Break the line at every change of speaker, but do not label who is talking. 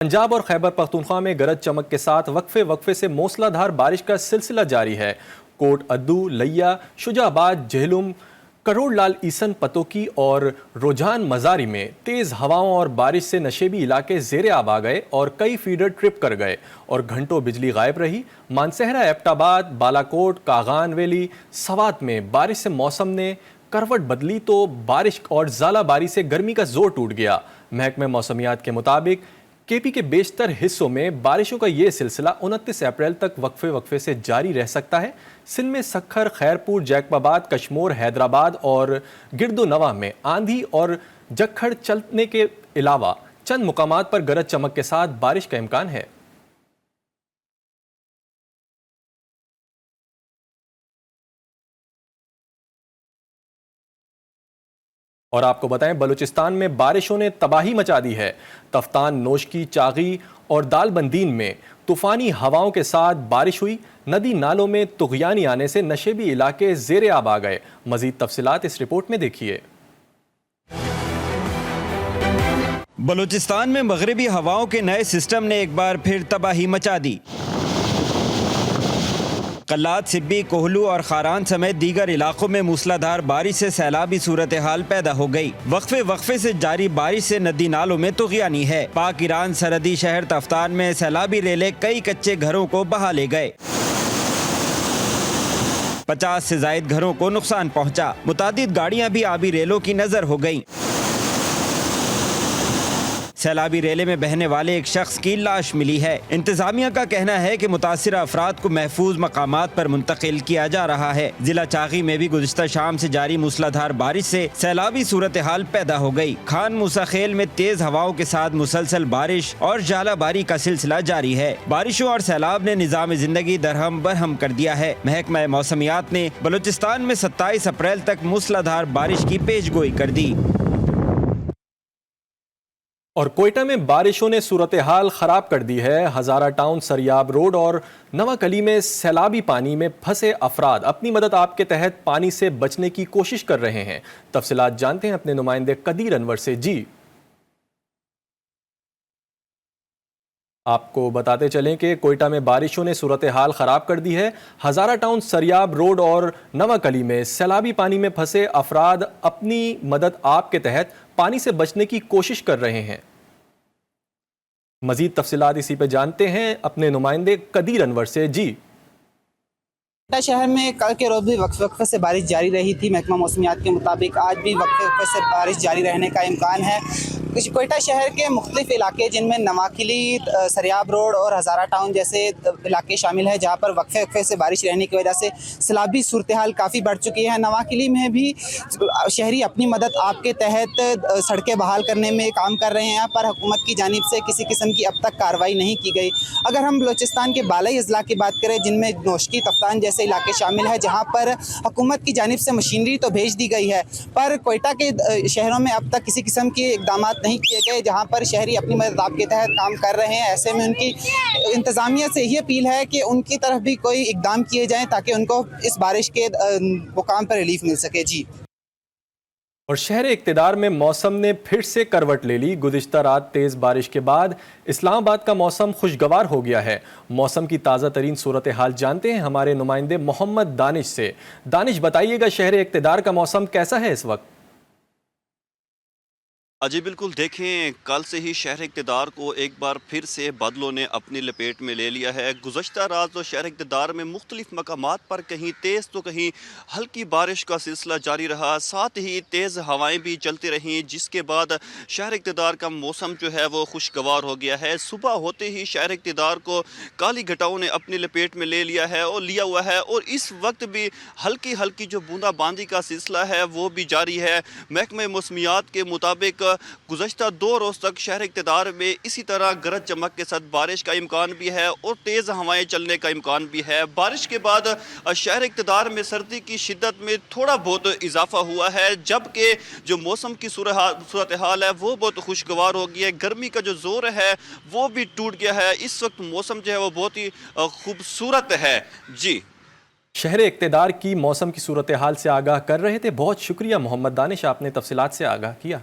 पंजाब और खैबर पख्तूनख्वा में गरज चमक के साथ वक्फे से मूसलाधार बारिश का सिलसिला जारी है। कोट अद्दू, लिया, शुजाबाद, जहलुम, करोड़ लाल ईसन पतोकी और रोजान मजारी में तेज़ हवाओं और बारिश से नशेबी इलाके ज़ेरे आब आ गए और कई फीडर ट्रिप कर गए और घंटों बिजली गायब रही। मानसहरा, एबटाबाद, बालाकोट, कागान वैली, सवात में बारिश से मौसम ने करवट बदली तो बारिश और ज़ालाबारी से गर्मी का जोर टूट गया। महकमे मौसमियात के मुताबिक केपी के बेशतर हिस्सों में बारिशों का ये सिलसिला 29 अप्रैल तक वक्फे से जारी रह सकता है। सिंध में सखर, खैरपुर, जैकबाबाद, कश्मोर, हैदराबाद और गिरदो नवाह में आंधी और जक्खड़ चलने के अलावा चंद मुकामात पर गरज चमक के साथ बारिश का इम्कान है। और आपको बताएं, बलूचिस्तान में बारिशों ने तबाही मचा दी है। तफ्तान, नोशकी, चागी और दालबंदीन में तूफानी हवाओं के साथ बारिश हुई। नदी नालों में तुग़यानी आने से नशेबी इलाके ज़ेरे आब आ गए। मज़ीद तफसीलात इस रिपोर्ट में देखिए।
बलूचिस्तान में मगरिबी हवाओं के नए सिस्टम ने एक बार फिर तबाही मचा दी। कल्लात, सिब्बी, कोहलू और खारान समेत दीगर इलाकों में मूसलाधार बारिश से सैलाबी सूरत हाल पैदा हो गई। वक्फे से जारी बारिश से नदी नालों में तुग़यानी है। पाक ईरान सरहदी शहर तफ्तान में सैलाबी रेले कई कच्चे घरों को बहा ले गए। 50 से जायद घरों को नुकसान पहुंचा। मुतादिद गाड़ियां भी आबी रेलों की नजर हो गईं। सैलाबी रेले में बहने वाले एक शख्स की लाश मिली है। इंतजामिया का कहना है कि मुतासिरा अफराद को महफूज मकामात पर मुंतकिल किया जा रहा है। जिला चागी में भी गुज़िश्ता शाम से जारी मूसलाधार बारिश से सैलाबी सूरत हाल पैदा हो गई। खान मूसा खेल में तेज हवाओं के साथ मुसलसल बारिश और जालाबारी का सिलसिला जारी है। बारिशों और सैलाब ने निज़ाम जिंदगी दरहम बरहम कर दिया है। महकमा मौसमियात ने बलूचिस्तान में 27 अप्रैल तक मूसलाधार बारिश की पेशगोई कर दी।
और कोयटा में बारिशों ने सूरत हाल ख़राब कर दी है। हज़ारा टाउन, सरियाब रोड और नवाकली में सैलाबी पानी में फंसे अफराद अपनी मदद आप के तहत पानी से बचने की कोशिश कर रहे हैं। तफसीलात जानते हैं अपने नुमाइंदे कदीर अनवर से। जी, आपको बताते चलें कि कोयटा में बारिशों ने सूरत हाल ख़राब कर दी है। हज़ारा टाउन, सरियाब रोड और नवाकली में सैलाबी पानी में फंसे अफराद अपनी मदद आप के तहत पानी से बचने की कोशिश कर रहे हैं। मजीद तफसीलात इसी पे जानते हैं अपने नुमाइंदे कदीर अनवर से। जी,
कोयटा शहर में कल के रोज भी वक्फे से बारिश जारी रही थी। महकमा मौसमियात के मुताबिक आज भी वक्फे से बारिश जारी रहने का इम्कान है। कोयटा शहर के मुख्तलिफ इलाके जिनमें नवाकिली, सरियाब रोड और हज़ारा टाउन जैसे इलाके शामिल हैं, जहाँ पर वक्फे से बारिश रहने की वजह से सैलाबी सूरत हाल काफ़ी बढ़ चुकी है। नवाकिली में भी शहरी अपनी मदद आपके तहत सड़कें बहाल करने में काम कर रहे हैं। यहाँ पर हुकूमत की जानिब से किसी किस्म की अब तक कार्रवाई नहीं की गई। अगर हम बलूचिस्तान के बालाई अजला की बात करें, जिनमें नोशकी, तफ्तान जैसे इलाके शामिल है, जहाँ पर हुकूमत की जानिब से मशीनरी तो भेज दी गई है, पर कोयटा के शहरों में अब तक किसी किस्म के इकदाम नहीं किए गए, जहां पर शहरी अपनी मदद आपके तहत काम कर रहे हैं। ऐसे में उनकी इंतजामिया से यही अपील है कि उनकी तरफ भी कोई इकदाम किए जाएं ताकि उनको इस बारिश के मुकाम पर रिलीफ मिल सके। जी,
और शहर इक़्तिदार में मौसम ने फिर से करवट ले ली। गुज़िश्ता रात तेज़ बारिश के बाद इस्लामाबाद का मौसम खुशगवार हो गया है। मौसम की ताज़ा तरीन सूरत हाल जानते हैं हमारे नुमाइंदे मोहम्मद दानिश से। दानिश, बताइएगा शहर इक़्तिदार का मौसम कैसा है इस वक्त?
जी बिल्कुल, देखें, कल से ही शहर इक़्तिदार को एक बार फिर से बादलों ने अपनी लपेट में ले लिया है। गुज़श्ता रात तो शहर इक़्तिदार में मुख्तलिफ मकामात पर कहीं तेज़ तो कहीं हल्की बारिश का सिलसिला जारी रहा। साथ ही तेज़ हवाएं भी चलती रहीं, जिसके बाद शहर इक़्तिदार का मौसम जो है वो खुशगवार हो गया है। सुबह होते ही शहर इक़्तिदार को काली घटाओं ने अपनी लपेट में ले लिया है और लिया हुआ है, और इस वक्त भी हल्की हल्की जो बूंदाबांदी का सिलसिला है वो भी जारी है। महकमे मौसमियात के मुताबिक गुज़श्ता 2 रोज़ तक शहर इक़्तिदार में इसी तरह गरज चमक के साथ बारिश का इम्कान भी है और तेज़ हवाएं चलने का इम्कान भी है। बारिश के बाद शहर इक़्तिदार में सर्दी की शिद्दत में थोड़ा बहुत इजाफा हुआ है, जबकि जो मौसम की सूरत हाल है वो बहुत खुशगवार हो गई है। गर्मी का जो ज़ोर है वो भी टूट गया है। इस वक्त मौसम जो है वो बहुत ही खूबसूरत है। जी,
शहर इक़्तिदार की मौसम की सूरत हाल से आगाह कर रहे थे। बहुत शुक्रिया मोहम्मद दानिश, आपने तफसीलात से आगाह किया।